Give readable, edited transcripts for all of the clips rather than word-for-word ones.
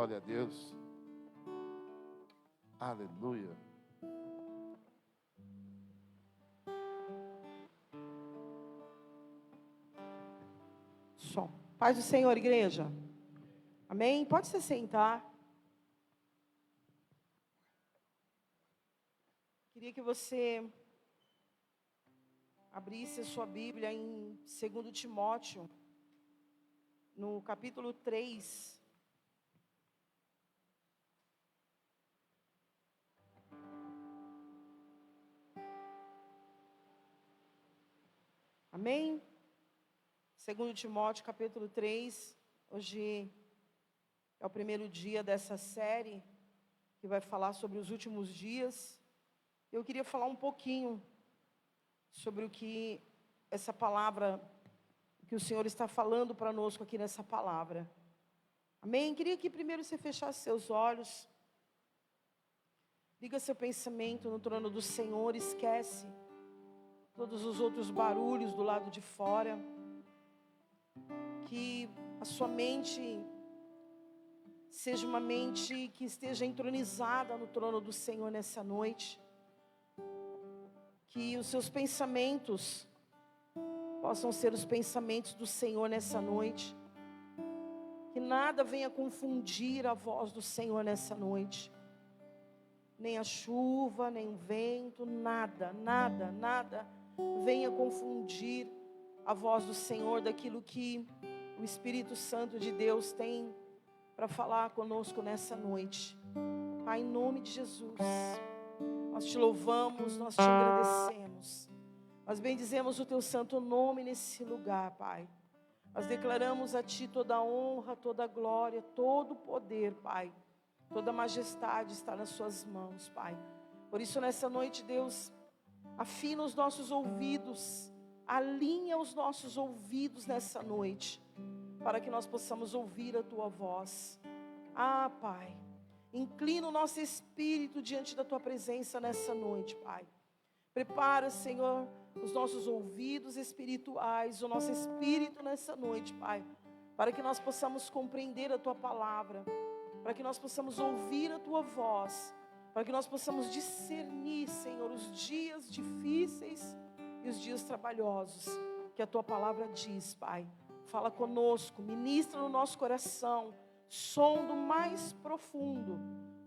Glória a Deus. Aleluia. Som. Paz do Senhor, igreja. Amém? Pode se sentar. Queria que você abrisse a sua Bíblia em 2 Timóteo, no capítulo 3. Amém? 2 Timóteo, capítulo 3. Hoje é o primeiro dia dessa série, que vai falar sobre os últimos dias. Eu queria falar um pouquinho sobre o que essa palavra, que o Senhor está falando para nós aqui nessa palavra. Amém? Queria que primeiro você fechasse seus olhos. Liga seu pensamento no trono do Senhor, esquece todos os outros barulhos do lado de fora. Que a sua mente seja uma mente que esteja entronizada no trono do Senhor nessa noite. Que os seus pensamentos possam ser os pensamentos do Senhor nessa noite. Que nada venha confundir a voz do Senhor nessa noite. Nem a chuva, nem o vento, nada venha confundir a voz do Senhor daquilo que o Espírito Santo de Deus tem para falar conosco nessa noite. Pai, em nome de Jesus, nós te louvamos, nós te agradecemos. Nós bendizemos o teu santo nome nesse lugar, Pai. Nós declaramos a ti toda a honra, toda a glória, todo o poder, Pai. Toda a majestade está nas suas mãos, Pai. Por isso, nessa noite, Deus, afina os nossos ouvidos, alinha os nossos ouvidos nessa noite, para que nós possamos ouvir a tua voz. Ah, Pai, inclina o nosso espírito diante da tua presença nessa noite, Pai. Prepara, Senhor, os nossos ouvidos espirituais, o nosso espírito nessa noite, Pai, para que nós possamos compreender a tua palavra, para que nós possamos ouvir a tua voz, para que nós possamos discernir, Senhor, os dias difíceis e os dias trabalhosos que a tua palavra diz, Pai. Fala conosco, ministra no nosso coração, som do mais profundo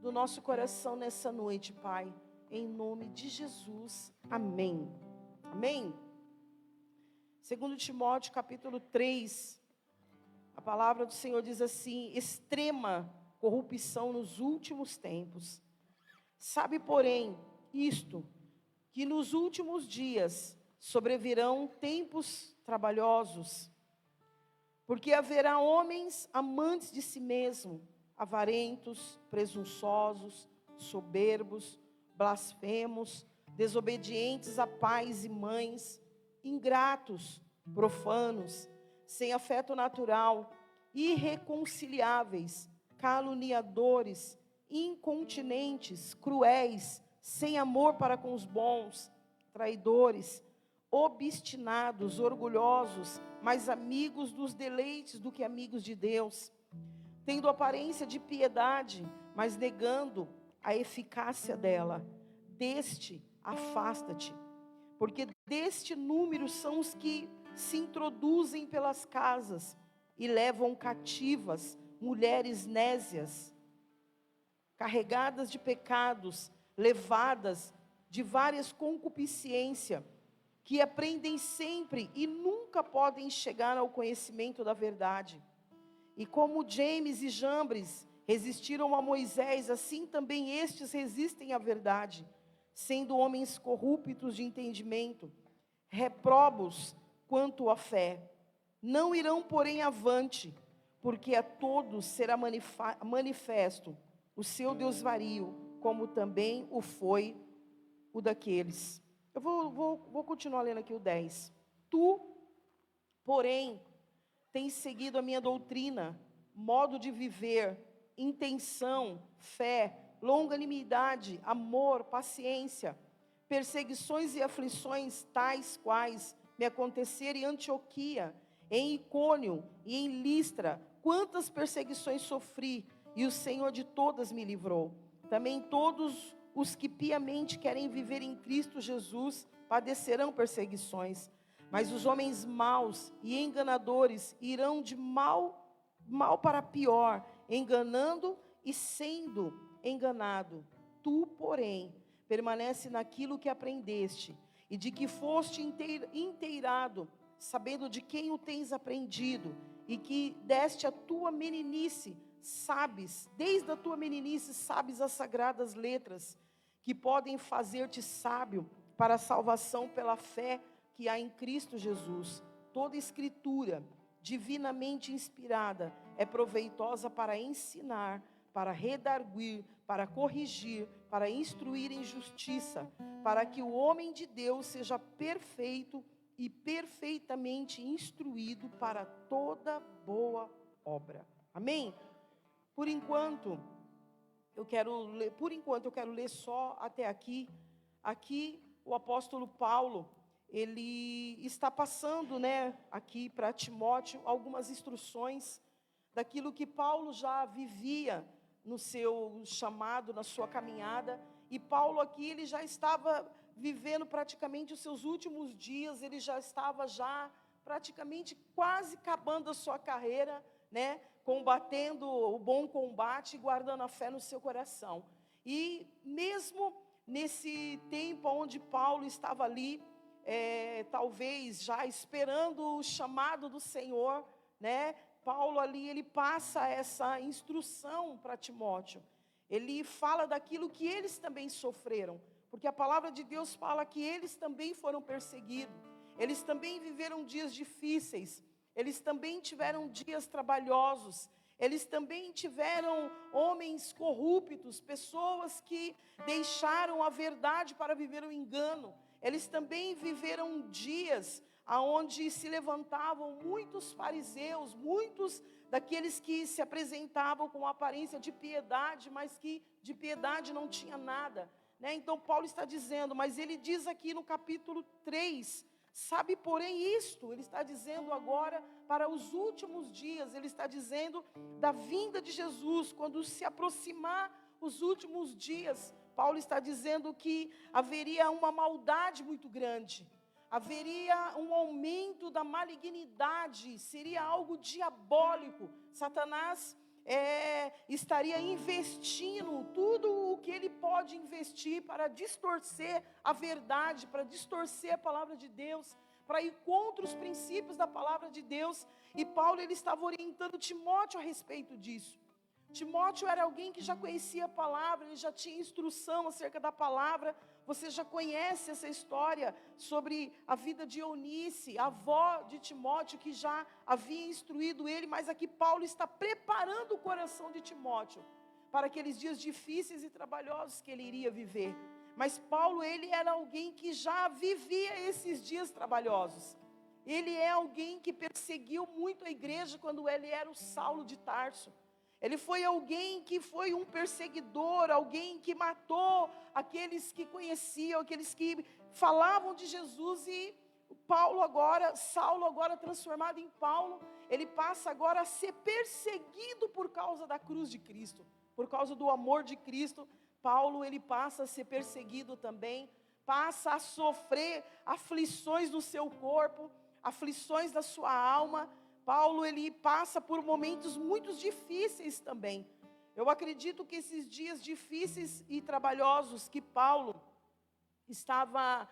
do nosso coração nessa noite, Pai. Em nome de Jesus, amém. Amém? 2 Timóteo capítulo 3, a palavra do Senhor diz assim: extrema corrupção nos últimos tempos. Sabe, porém, isto, que nos últimos dias sobrevirão tempos trabalhosos, porque haverá homens amantes de si mesmo, avarentos, presunçosos, soberbos, blasfemos, desobedientes a pais e mães, ingratos, profanos, sem afeto natural, irreconciliáveis, caluniadores, incontinentes, cruéis, sem amor para com os bons, traidores, obstinados, orgulhosos, mais amigos dos deleites do que amigos de Deus, tendo aparência de piedade, mas negando a eficácia dela. Deste afasta-te, porque deste número são os que se introduzem pelas casas e levam cativas mulheres nésias, carregadas de pecados, levadas de várias concupiscências, que aprendem sempre e nunca podem chegar ao conhecimento da verdade. E como James e Jambres resistiram a Moisés, assim também estes resistem à verdade, sendo homens corruptos de entendimento, reprobos quanto à fé. Não irão, porém, avante, porque a todos será manifesto o seu desvario, como também o foi o daqueles. Eu vou continuar lendo aqui o 10. Tu, porém, tens seguido a minha doutrina, modo de viver, intenção, fé, longanimidade, amor, paciência, perseguições e aflições tais quais me aconteceram em Antioquia, em Icônio e em Listra. Quantas perseguições sofri, e o Senhor de todas me livrou. Também todos os que piamente querem viver em Cristo Jesus padecerão perseguições. Mas os homens maus e enganadores irão de mal para pior, enganando e sendo enganado. Tu, porém, permanece naquilo que aprendeste e de que foste inteirado, sabendo de quem o tens aprendido e que deste a tua meninice, sabes, desde a tua meninice sabes as sagradas letras que podem fazer-te sábio para a salvação pela fé que há em Cristo Jesus. Toda escritura divinamente inspirada é proveitosa para ensinar, para redarguir, para corrigir, para instruir em justiça, para que o homem de Deus seja perfeito e perfeitamente instruído para toda boa obra. Amém? Por enquanto eu quero ler só até aqui. Aqui o apóstolo Paulo, ele está passando, aqui para Timóteo algumas instruções daquilo que Paulo já vivia no seu chamado, na sua caminhada. E Paulo aqui, ele já estava vivendo praticamente os seus últimos dias, ele já estava praticamente quase acabando a sua carreira, combatendo o bom combate e guardando a fé no seu coração. E mesmo nesse tempo onde Paulo estava ali, talvez já esperando o chamado do Senhor, Paulo ali, ele passa essa instrução para Timóteo. Ele fala daquilo que eles também sofreram, porque a palavra de Deus fala que eles também foram perseguidos, eles também viveram dias difíceis, eles também tiveram dias trabalhosos, eles também tiveram homens corruptos, pessoas que deixaram a verdade para viver o engano. Eles também viveram dias aonde se levantavam muitos fariseus, muitos daqueles que se apresentavam com aparência de piedade, mas que de piedade não tinha nada, Então Paulo está dizendo, mas ele diz aqui no capítulo 3, sabe porém isto, ele está dizendo agora para os últimos dias, ele está dizendo da vinda de Jesus, quando se aproximar os últimos dias, Paulo está dizendo que haveria uma maldade muito grande, haveria um aumento da malignidade, seria algo diabólico. Satanás estaria investindo tudo o que ele pode investir para distorcer a verdade, para distorcer a palavra de Deus, para ir contra os princípios da palavra de Deus. E Paulo, ele estava orientando Timóteo a respeito disso. Timóteo era alguém que já conhecia a palavra, ele já tinha instrução acerca da palavra. Você já conhece essa história sobre a vida de Eunice, a avó de Timóteo, que já havia instruído ele. Mas aqui Paulo está preparando o coração de Timóteo para aqueles dias difíceis e trabalhosos que ele iria viver. Mas Paulo, ele era alguém que já vivia esses dias trabalhosos. Ele é alguém que perseguiu muito a igreja quando ele era o Saulo de Tarso. Ele foi alguém que foi um perseguidor, alguém que matou aqueles que conheciam, aqueles que falavam de Jesus. E Saulo agora transformado em Paulo, ele passa agora a ser perseguido por causa da cruz de Cristo, por causa do amor de Cristo. Paulo, ele passa a ser perseguido também, passa a sofrer aflições do seu corpo, aflições da sua alma. Paulo, ele passa por momentos muito difíceis também. Eu acredito que esses dias difíceis e trabalhosos que Paulo estava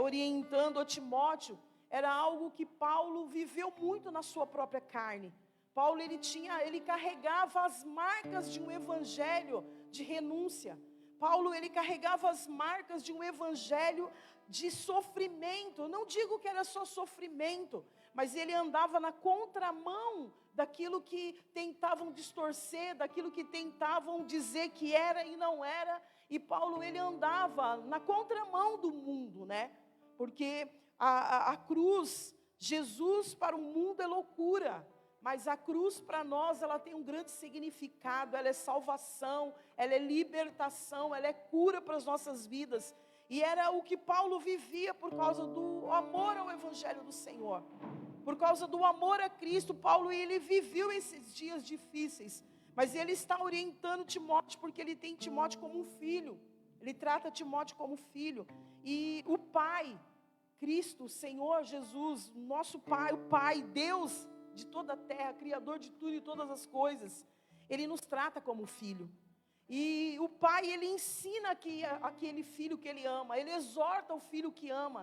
orientando a Timóteo, era algo que Paulo viveu muito na sua própria carne. Paulo, ele carregava as marcas de um evangelho de renúncia. Paulo, ele carregava as marcas de um evangelho de sofrimento. Eu não digo que era só sofrimento, mas ele andava na contramão daquilo que tentavam distorcer, daquilo que tentavam dizer que era e não era. E Paulo, ele andava na contramão do mundo, Porque a cruz, Jesus para o mundo é loucura, mas a cruz para nós, ela tem um grande significado, ela é salvação, ela é libertação, ela é cura para as nossas vidas. E era o que Paulo vivia por causa do amor ao evangelho do Senhor. Por causa do amor a Cristo, Paulo, ele viveu esses dias difíceis. Mas ele está orientando Timóteo, porque ele tem Timóteo como um filho. Ele trata Timóteo como filho. E o Pai, Cristo, o Senhor Jesus, nosso Pai, o Pai, Deus de toda a terra, Criador de tudo e todas as coisas, Ele nos trata como filho. E o Pai, Ele ensina aquele filho que Ele ama, Ele exorta o filho que ama.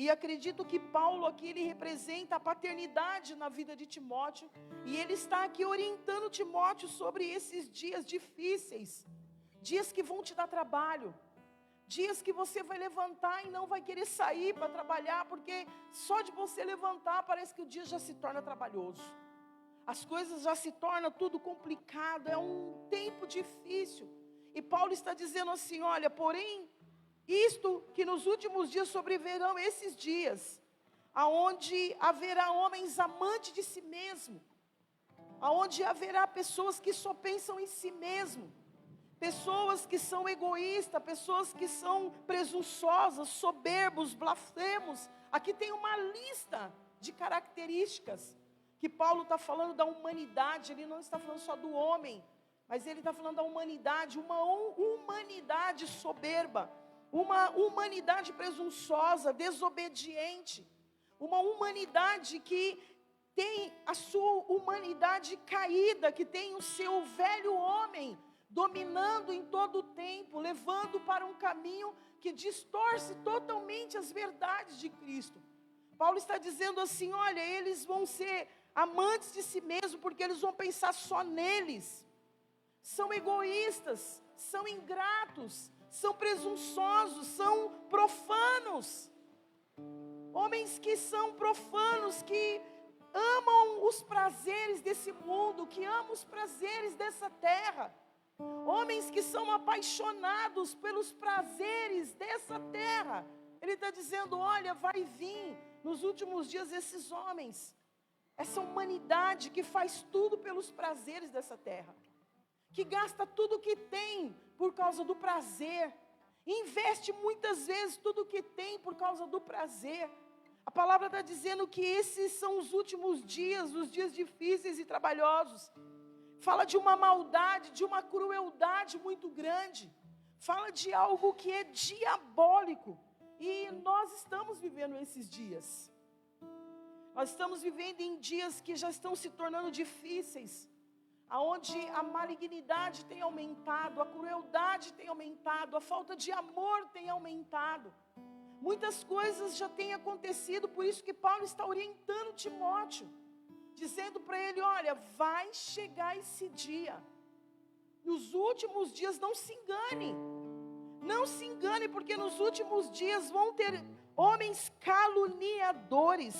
E acredito que Paulo aqui, ele representa a paternidade na vida de Timóteo. E ele está aqui orientando Timóteo sobre esses dias difíceis. Dias que vão te dar trabalho. Dias que você vai levantar e não vai querer sair para trabalhar. Porque só de você levantar parece que o dia já se torna trabalhoso. As coisas já se tornam tudo complicado. É um tempo difícil. E Paulo está dizendo assim, olha, porém... isto que nos últimos dias sobrevirão esses dias, aonde haverá homens amantes de si mesmo, aonde haverá pessoas que só pensam em si mesmo, pessoas que são egoístas, pessoas que são presunçosas, soberbos, blasfemos. Aqui tem uma lista de características que Paulo está falando da humanidade. Ele não está falando só do homem, mas ele está falando da humanidade, uma humanidade soberba, uma humanidade presunçosa, desobediente, uma humanidade que tem a sua humanidade caída, que tem o seu velho homem dominando em todo o tempo, levando para um caminho que distorce totalmente as verdades de Cristo. Paulo está dizendo assim, olha, eles vão ser amantes de si mesmo, porque eles vão pensar só neles, são egoístas, são ingratos, são presunçosos, são profanos, homens que são profanos, que amam os prazeres desse mundo, que amam os prazeres dessa terra, homens que são apaixonados pelos prazeres dessa terra. Ele está dizendo, olha, vai vir nos últimos dias esses homens, essa humanidade que faz tudo pelos prazeres dessa terra, que gasta tudo que tem por causa do prazer, investe muitas vezes tudo que tem por causa do prazer. A palavra está dizendo que esses são os últimos dias, os dias difíceis e trabalhosos. Fala de uma maldade, de uma crueldade muito grande, fala de algo que é diabólico, e nós estamos vivendo esses dias. Nós estamos vivendo em dias que já estão se tornando difíceis, aonde a malignidade tem aumentado, a crueldade tem aumentado, a falta de amor tem aumentado. Muitas coisas já têm acontecido, por isso que Paulo está orientando Timóteo, dizendo para ele, olha, vai chegar esse dia. Nos últimos dias, não se engane. Não se engane, porque nos últimos dias vão ter homens caluniadores,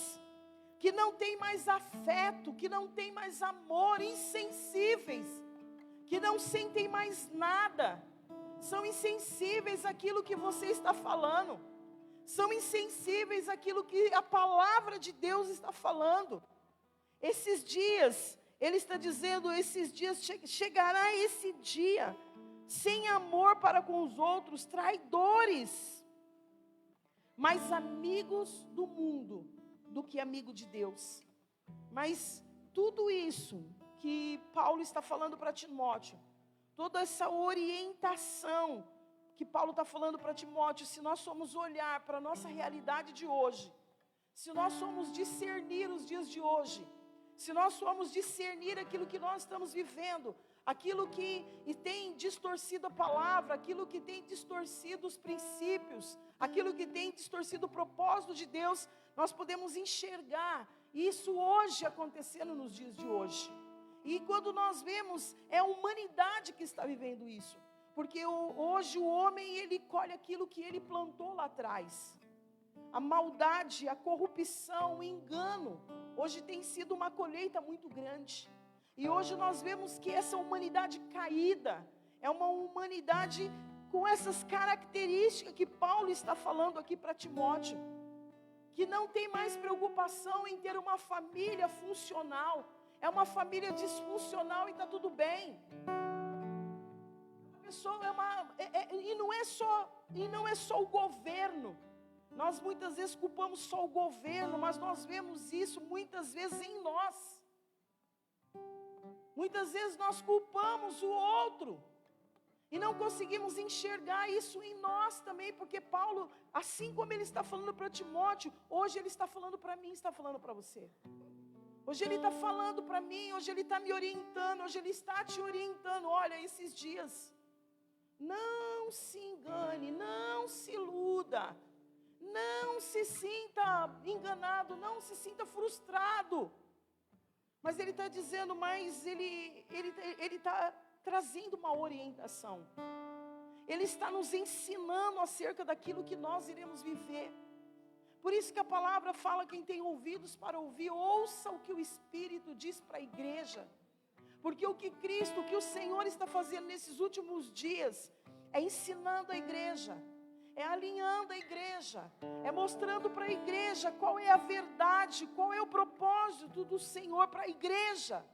que não tem mais afeto, que não tem mais amor, insensíveis, que não sentem mais nada, são insensíveis àquilo que você está falando, são insensíveis àquilo que a palavra de Deus está falando. Esses dias, ele está dizendo, esses dias, chegará esse dia, sem amor para com os outros, traidores, mais amigos do mundo do que amigo de Deus. Mas tudo isso que Paulo está falando para Timóteo, toda essa orientação que Paulo está falando para Timóteo, se nós formos olhar para a nossa realidade de hoje, se nós formos discernir os dias de hoje, se nós formos discernir aquilo que nós estamos vivendo, aquilo que tem distorcido a palavra, aquilo que tem distorcido os princípios, aquilo que tem distorcido o propósito de Deus, nós podemos enxergar isso hoje acontecendo nos dias de hoje. E quando nós vemos, é a humanidade que está vivendo isso, porque hoje o homem, ele colhe aquilo que ele plantou lá atrás. A maldade, a corrupção, o engano, hoje tem sido uma colheita muito grande. E hoje nós vemos que essa humanidade caída é uma humanidade com essas características que Paulo está falando aqui para Timóteo, que não tem mais preocupação em ter uma família funcional, é uma família disfuncional e está tudo bem. A pessoa e não é só o governo. Nós muitas vezes culpamos só o governo, mas nós vemos isso muitas vezes em nós. Muitas vezes nós culpamos o outro e não conseguimos enxergar isso em nós também, porque Paulo, assim como ele está falando para Timóteo, hoje ele está falando para mim, está falando para você. Hoje ele está falando para mim, hoje ele está me orientando, hoje ele está te orientando. Olha, esses dias, não se engane, não se iluda, não se sinta enganado, não se sinta frustrado. Mas ele está dizendo, mas ele está trazendo uma orientação. Ele está nos ensinando acerca daquilo que nós iremos viver. Por isso que a palavra fala, quem tem ouvidos para ouvir, ouça o que o Espírito diz para a igreja. Porque o que Cristo, o que o Senhor está fazendo nesses últimos dias, é ensinando a igreja, é alinhando a igreja, é mostrando para a igreja qual é a verdade, qual é o propósito do Senhor para a igreja.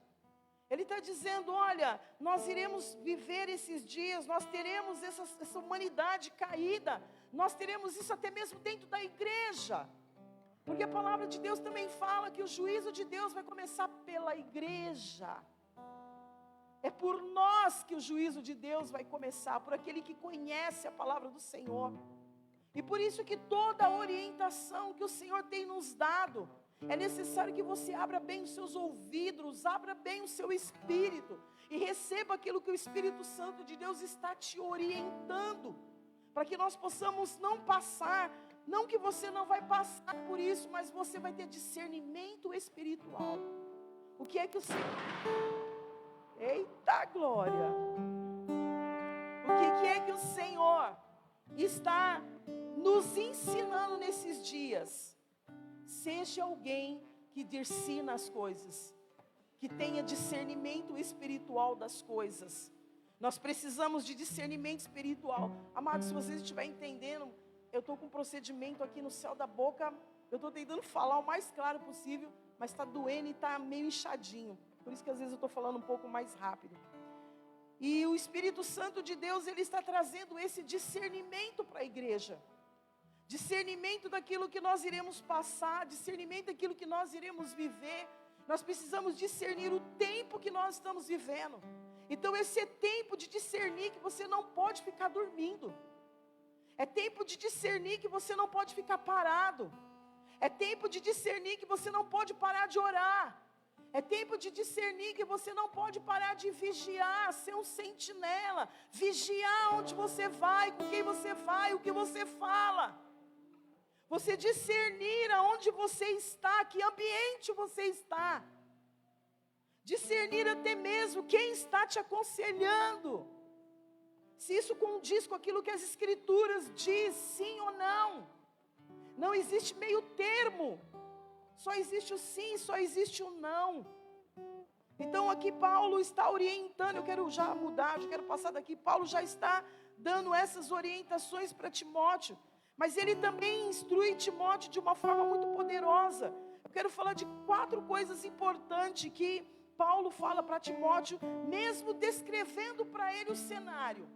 Ele está dizendo, olha, nós iremos viver esses dias, nós teremos essa humanidade caída, nós teremos isso até mesmo dentro da igreja. Porque a palavra de Deus também fala que o juízo de Deus vai começar pela igreja. É por nós que o juízo de Deus vai começar, por aquele que conhece a palavra do Senhor. E por isso que toda a orientação que o Senhor tem nos dado, é necessário que você abra bem os seus ouvidos, abra bem o seu espírito e receba aquilo que o Espírito Santo de Deus está te orientando, para que nós possamos não passar, não que você não vai passar por isso, mas você vai ter discernimento espiritual. O que é que o Senhor... Eita glória! O que é que o Senhor está nos ensinando nesses dias? Seja alguém que discina as coisas, que tenha discernimento espiritual das coisas. Nós precisamos de discernimento espiritual. Amados, se vocês estiverem entendendo, eu estou com um procedimento aqui no céu da boca, eu estou tentando falar o mais claro possível, mas está doendo e está meio inchadinho. Por isso que às vezes eu estou falando um pouco mais rápido. E o Espírito Santo de Deus, ele está trazendo esse discernimento para a igreja. Discernimento daquilo que nós iremos passar, discernimento daquilo que nós iremos viver. Nós precisamos discernir o tempo que nós estamos vivendo. Então esse é tempo de discernir que você não pode ficar dormindo. É tempo de discernir que você não pode ficar parado. É tempo de discernir que você não pode parar de orar. É tempo de discernir que você não pode parar de vigiar, ser um sentinela. Vigiar onde você vai, com quem você vai, o que você fala. Você discernir aonde você está, que ambiente você está. Discernir até mesmo quem está te aconselhando. Se isso condiz com aquilo que as Escrituras diz, sim ou não. Não existe meio termo. Só existe o sim, só existe o não. Então aqui Paulo está orientando, eu quero já mudar, eu quero passar daqui. Paulo já está dando essas orientações para Timóteo. Mas ele também instrui Timóteo de uma forma muito poderosa. Eu quero falar de 4 coisas importantes que Paulo fala para Timóteo, mesmo descrevendo para ele o cenário.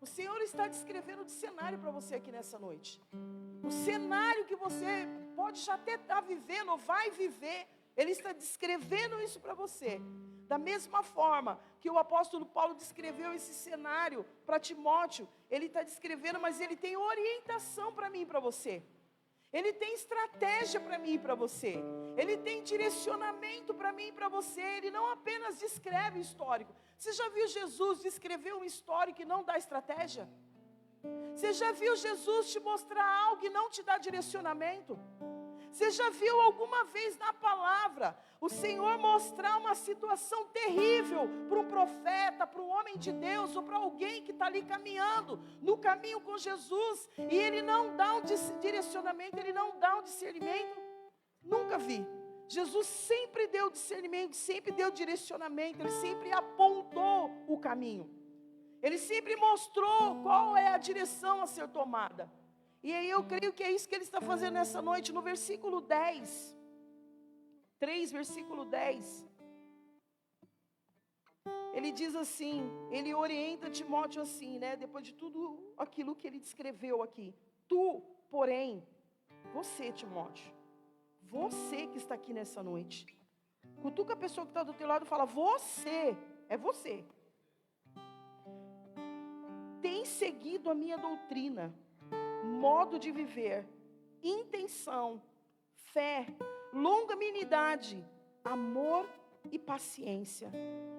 O Senhor está descrevendo o cenário para você aqui nessa noite. O cenário que você pode já até estar vivendo ou vai viver, Ele está descrevendo isso para você. Da mesma forma que o apóstolo Paulo descreveu esse cenário para Timóteo, ele está descrevendo, mas ele tem orientação para mim e para você. Ele tem estratégia para mim e para você. Ele tem direcionamento para mim e para você. Ele não apenas descreve o histórico. Você já viu Jesus descrever um histórico e não dá estratégia? Você já viu Jesus te mostrar algo e não te dá direcionamento? Você já viu alguma vez na palavra o Senhor mostrar uma situação terrível para um profeta, para um homem de Deus ou para alguém que está ali caminhando no caminho com Jesus e ele não dá um direcionamento, ele não dá um discernimento? Nunca vi. Jesus sempre deu discernimento, sempre deu direcionamento, ele sempre apontou o caminho. Ele sempre mostrou qual é a direção a ser tomada. E aí eu creio que é isso que ele está fazendo nessa noite, no versículo 10. 3, versículo 10. Ele diz assim, ele orienta Timóteo assim, né? Depois de tudo aquilo que ele descreveu aqui. Tu, porém, você, Timóteo, você que está aqui nessa noite, Cutuca a pessoa que está do teu lado e fala: você, é você, tem seguido a minha doutrina, modo de viver, intenção, fé, longanimidade, amor e paciência.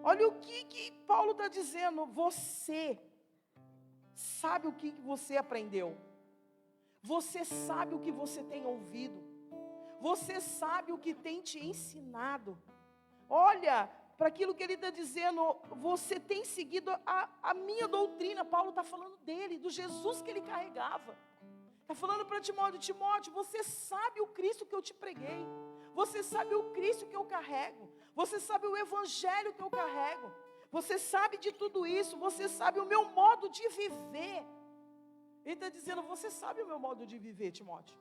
Olha o que Paulo está dizendo. Você sabe o que você aprendeu. Você sabe o que você tem ouvido. Você sabe o que tem te ensinado. Olha para aquilo que ele está dizendo. Você tem seguido a minha doutrina. Paulo está falando dele, do Jesus que ele carregava. Está falando para Timóteo: Timóteo, você sabe o Cristo que eu te preguei. Você sabe o Cristo que eu carrego. Você sabe o Evangelho que eu carrego. Você sabe de tudo isso. Você sabe o meu modo de viver. Ele está dizendo: você sabe o meu modo de viver, Timóteo.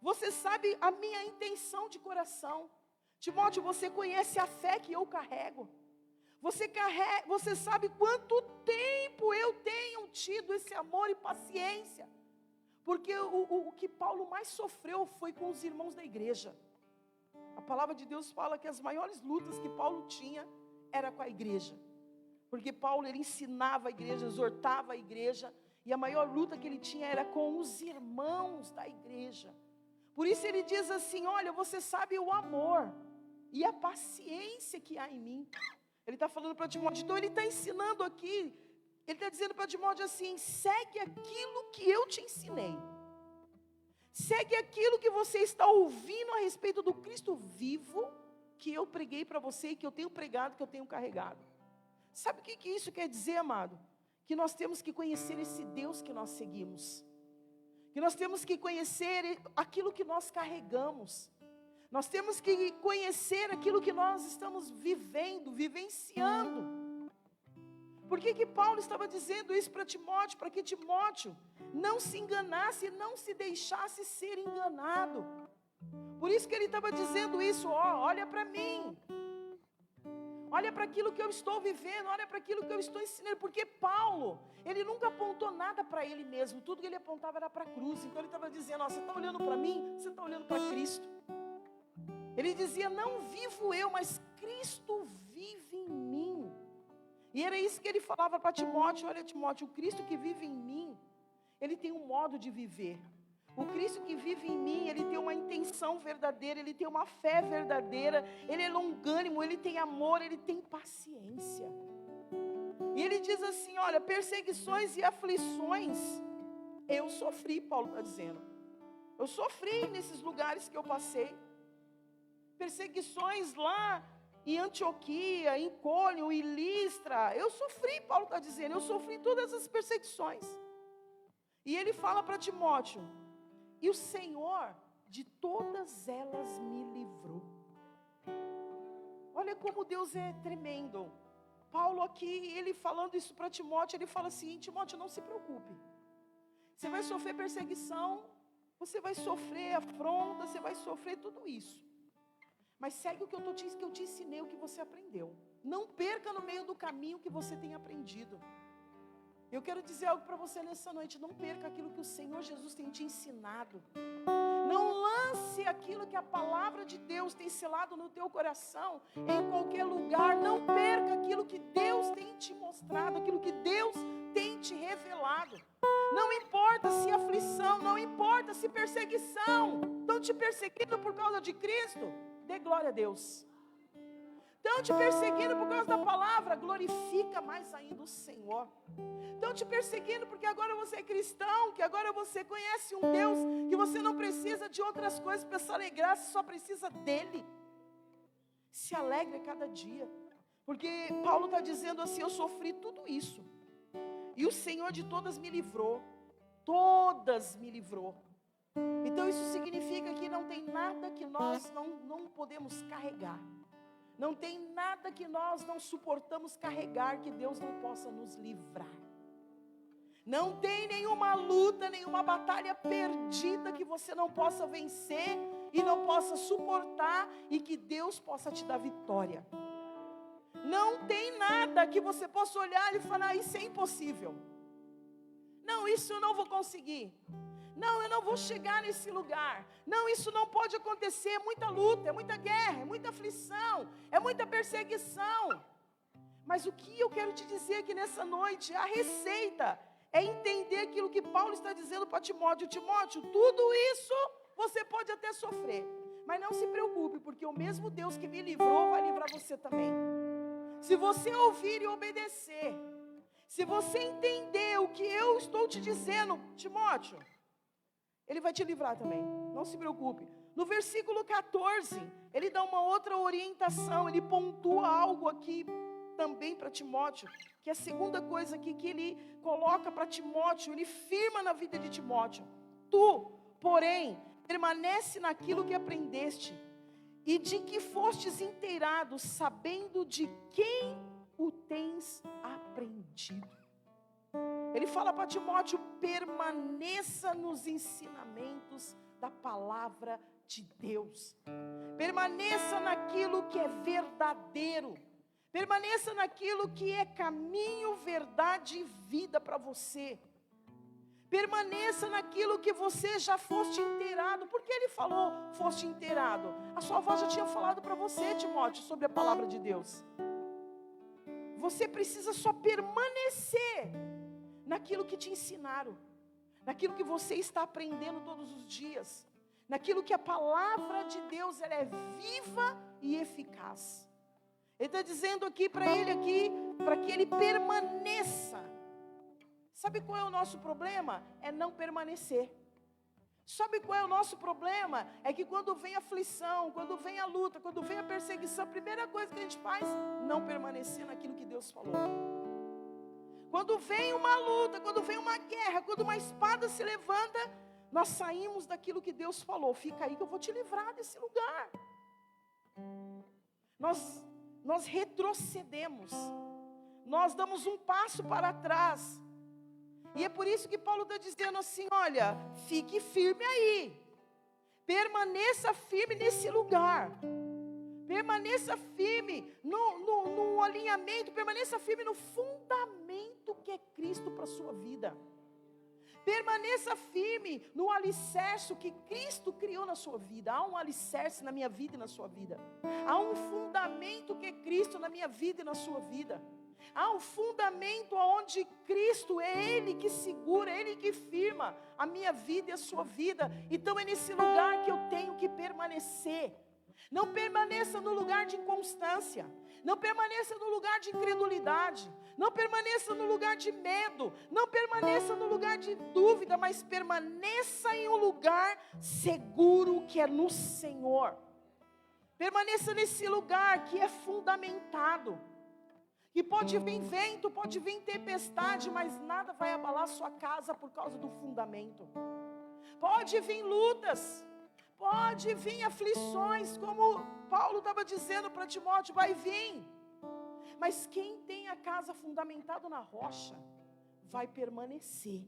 Você sabe a minha intenção de coração. Timóteo, você conhece a fé que eu carrego. Você sabe quanto tempo eu tenho tido esse amor e paciência. Porque o que Paulo mais sofreu foi com os irmãos da igreja. A palavra de Deus fala que as maiores lutas que Paulo tinha era com a igreja. Porque Paulo, ele ensinava a igreja, exortava a igreja. E a maior luta que ele tinha era com os irmãos da igreja. Por isso ele diz assim: olha, você sabe o amor e a paciência que há em mim. Ele está falando para Timóteo. Então ele está ensinando aqui. Ele está dizendo para Timóteo assim: segue aquilo que eu te ensinei. Segue aquilo que você está ouvindo a respeito do Cristo vivo, que eu preguei para você e que eu tenho pregado, que eu tenho carregado. Sabe o que isso quer dizer, amado? Que nós temos que conhecer esse Deus que nós seguimos. Que nós temos que conhecer aquilo que nós carregamos. Nós temos que conhecer aquilo que nós estamos vivendo, vivenciando. Por que Paulo estava dizendo isso para Timóteo? Para que Timóteo não se enganasse, não se deixasse ser enganado. Por isso que ele estava dizendo isso: olha para mim. Olha para aquilo que eu estou vivendo, olha para aquilo que eu estou ensinando. Porque Paulo, ele nunca apontou nada para ele mesmo. Tudo que ele apontava era para a cruz. Então ele estava dizendo: você está olhando para mim, você está olhando para Cristo. Ele dizia: não vivo eu, mas Cristo vive em mim. E era isso que ele falava para Timóteo: olha, Timóteo, o Cristo que vive em mim, ele tem um modo de viver. O Cristo que vive em mim, ele tem uma intenção verdadeira, ele tem uma fé verdadeira, ele é longânimo, ele tem amor, ele tem paciência. E ele diz assim: olha, perseguições e aflições eu sofri, Paulo está dizendo. Eu sofri nesses lugares que eu passei. Perseguições lá em Antioquia, em Icônio, em Listra. Eu sofri, Paulo está dizendo, eu sofri todas as perseguições. E ele fala para Timóteo: e o Senhor de todas elas me livrou. Olha como Deus é tremendo. Paulo aqui, ele falando isso para Timóteo, ele fala assim: Timóteo, não se preocupe. Você vai sofrer perseguição, você vai sofrer afronta, você vai sofrer tudo isso. Mas segue o que eu te ensinei, o que você aprendeu. Não perca no meio do caminho o que você tem aprendido. Eu quero dizer algo para você nessa noite: não perca aquilo que o Senhor Jesus tem te ensinado. Não lance aquilo que a palavra de Deus tem selado no teu coração em qualquer lugar. Não perca aquilo que Deus tem te mostrado, aquilo que Deus tem te revelado. Não importa se aflição, não importa se perseguição estão te perseguindo por causa de Cristo, dê glória a Deus. Estão te perseguindo por causa da palavra, glorifica mais ainda o Senhor. Estão te perseguindo porque agora você é cristão, que agora você conhece um Deus, que você não precisa de outras coisas para se alegrar, você só precisa dEle. Se alegre a cada dia, porque Paulo está dizendo assim: eu sofri tudo isso, e o Senhor de todas me livrou, todas me livrou. Então isso significa que não tem nada que nós não podemos carregar. Não tem nada que nós não suportamos carregar que Deus não possa nos livrar. Não tem nenhuma luta, nenhuma batalha perdida que você não possa vencer e não possa suportar e que Deus possa te dar vitória. Não tem nada que você possa olhar e falar: isso é impossível. Não, isso eu não vou conseguir. Não, eu não vou chegar nesse lugar. Não, isso não pode acontecer. É muita luta, é muita guerra, é muita aflição, é muita perseguição. Mas o que eu quero te dizer aqui nessa noite, a receita é entender aquilo que Paulo está dizendo para Timóteo. Timóteo, tudo isso você pode até sofrer, mas não se preocupe, porque o mesmo Deus que me livrou vai livrar você também. Se você ouvir e obedecer, se você entender o que eu estou te dizendo, Timóteo, Ele vai te livrar também, não se preocupe. No versículo 14, ele dá uma outra orientação, ele pontua algo aqui também para Timóteo, que é a segunda coisa aqui que ele coloca para Timóteo, ele firma na vida de Timóteo. Tu, porém, permanece naquilo que aprendeste, e de que fostes inteirado, sabendo de quem o tens aprendido. Ele fala para Timóteo, permaneça nos ensinamentos da palavra de Deus. Permaneça naquilo que é verdadeiro. Permaneça naquilo que é caminho, verdade e vida para você. Permaneça naquilo que você já foste inteirado. Por que ele falou foste inteirado? A sua avó já tinha falado para você, Timóteo, sobre a palavra de Deus. Você precisa só permanecer naquilo que te ensinaram, naquilo que você está aprendendo todos os dias, naquilo que a palavra de Deus ela é viva e eficaz. Ele está dizendo aqui para ele aqui, para que ele permaneça. Sabe qual é o nosso problema? É não permanecer. Sabe qual é o nosso problema? É que quando vem a aflição, quando vem a luta, quando vem a perseguição, a primeira coisa que a gente faz, não permanecer naquilo que Deus falou. Quando vem uma luta, quando vem uma guerra, quando uma espada se levanta, nós saímos daquilo que Deus falou. Fica aí que eu vou te livrar desse lugar. Nós retrocedemos. Nós damos um passo para trás. E é por isso que Paulo está dizendo assim, olha, fique firme aí. Permaneça firme nesse lugar. Permaneça firme no alinhamento, permaneça firme no fundamento que é Cristo para a sua vida. Permaneça firme no alicerce que Cristo criou na sua vida. Há um alicerce na minha vida e na sua vida. Há um fundamento que é Cristo na minha vida e na sua vida. Há um fundamento onde Cristo é Ele que segura, Ele que firma a minha vida e a sua vida. Então é nesse lugar que eu tenho que permanecer. Não permaneça no lugar de inconstância. Não permaneça no lugar de incredulidade. Não permaneça no lugar de medo. Não permaneça no lugar de dúvida. Mas permaneça em um lugar seguro que é no Senhor. Permaneça nesse lugar que é fundamentado. E pode vir vento, pode vir tempestade, mas nada vai abalar sua casa por causa do fundamento. Pode vir lutas. Pode vir aflições, como Paulo estava dizendo para Timóteo, vai vir. Mas quem tem a casa fundamentada na rocha, vai permanecer.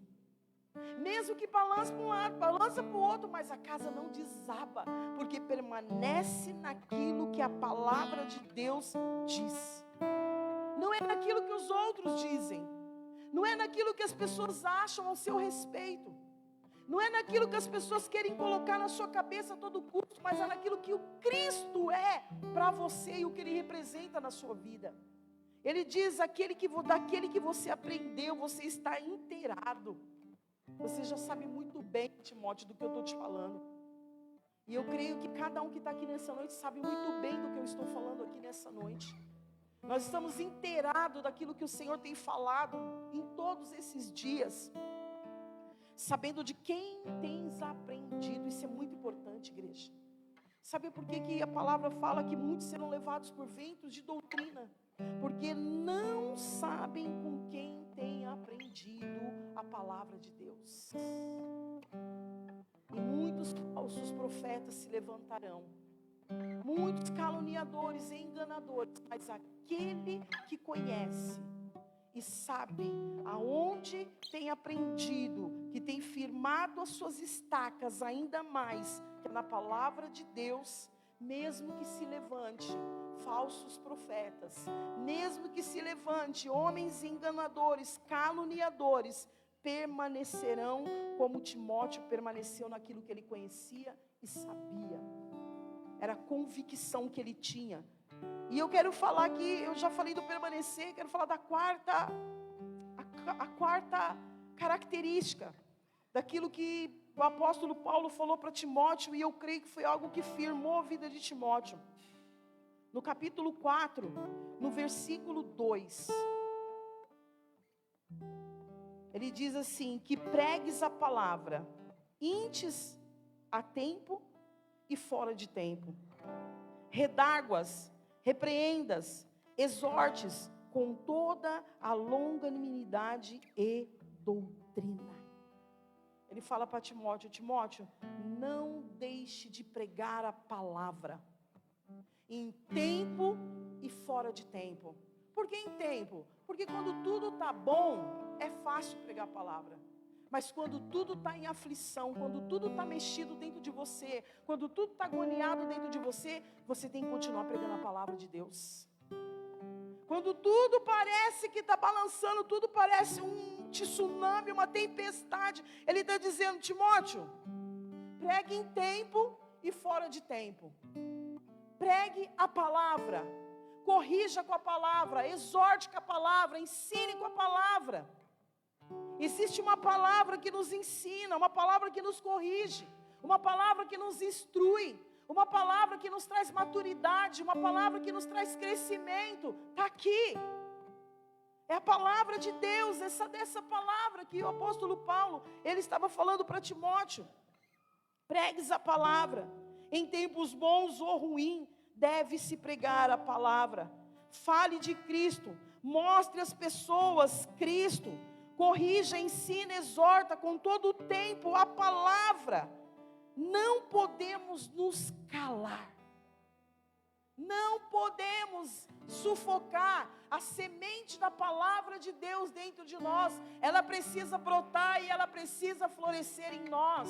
Mesmo que balance para um lado, balança para o outro, mas a casa não desaba, porque permanece naquilo que a palavra de Deus diz. Não é naquilo que os outros dizem. Não é naquilo que as pessoas acham ao seu respeito. Não é naquilo que as pessoas querem colocar na sua cabeça a todo custo, mas é naquilo que o Cristo é para você e o que Ele representa na sua vida. Ele diz, daquele que você aprendeu, você está inteirado. Você já sabe muito bem, Timóteo, do que eu estou te falando. E eu creio que cada um que está aqui nessa noite sabe muito bem do que eu estou falando aqui nessa noite. Nós estamos inteirados daquilo que o Senhor tem falado em todos esses dias. Sabendo de quem tens aprendido. Isso é muito importante, igreja. Sabe por que a palavra fala que muitos serão levados por ventos de doutrina? Porque não sabem com quem tem aprendido a palavra de Deus. E muitos falsos profetas se levantarão. Muitos caluniadores e enganadores. Mas aquele que conhece e sabe aonde tem aprendido, que tem firmado as suas estacas ainda mais, que é na palavra de Deus, mesmo que se levante falsos profetas, mesmo que se levante homens enganadores, caluniadores, permanecerão como Timóteo permaneceu naquilo que ele conhecia e sabia. Era a convicção que ele tinha. E eu quero falar aqui, eu já falei do permanecer, quero falar da quarta característica, daquilo que o apóstolo Paulo falou para Timóteo, e eu creio que foi algo que firmou a vida de Timóteo. No capítulo 4, no versículo 2, ele diz assim, que pregues a palavra, intes a tempo e fora de tempo, redarguas, repreendas, exortes com toda a longanimidade e doutrina. Ele fala para Timóteo, Timóteo, não deixe de pregar a palavra, em tempo e fora de tempo. Por que em tempo? Porque quando tudo está bom, é fácil pregar a palavra. Mas quando tudo está em aflição, quando tudo está mexido dentro de você, quando tudo está agoniado dentro de você, você tem que continuar pregando a palavra de Deus. Quando tudo parece que está balançando, tudo parece um tsunami, uma tempestade, ele está dizendo, Timóteo, pregue em tempo e fora de tempo. Pregue a palavra, corrija com a palavra, exorte com a palavra, ensine com a palavra. Existe uma palavra que nos ensina, uma palavra que nos corrige, uma palavra que nos instrui, uma palavra que nos traz maturidade, uma palavra que nos traz crescimento. Está aqui. É a palavra de Deus, dessa palavra que o apóstolo Paulo, ele estava falando para Timóteo. Pregues a palavra. Em tempos bons ou ruins, deve-se pregar a palavra. Fale de Cristo, mostre às pessoas Cristo. Corrija, ensina, exorta com todo o tempo a palavra. Não podemos nos calar. Não podemos sufocar a semente da palavra de Deus dentro de nós. Ela precisa brotar e ela precisa florescer em nós.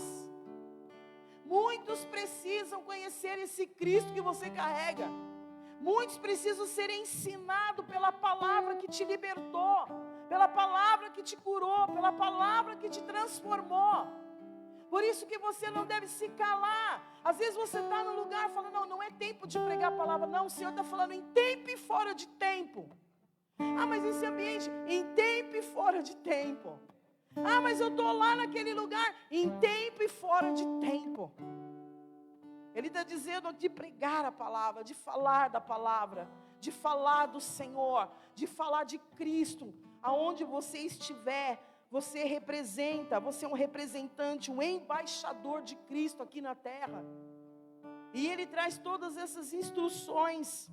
Muitos precisam conhecer esse Cristo que você carrega. Muitos precisam ser ensinados pela palavra que te libertou, pela palavra que te curou, pela palavra que te transformou. Por isso que você não deve se calar. Às vezes você está no lugar falando, não é tempo de pregar a palavra. Não, o Senhor está falando em tempo e fora de tempo. Ah, mas esse ambiente, em tempo e fora de tempo. Ah, mas eu estou lá naquele lugar, em tempo e fora de tempo. Ele está dizendo de pregar a palavra, de falar da palavra, de falar do Senhor, de falar de Cristo. Aonde você estiver, você representa, você é um representante, um embaixador de Cristo aqui na terra. E ele traz todas essas instruções.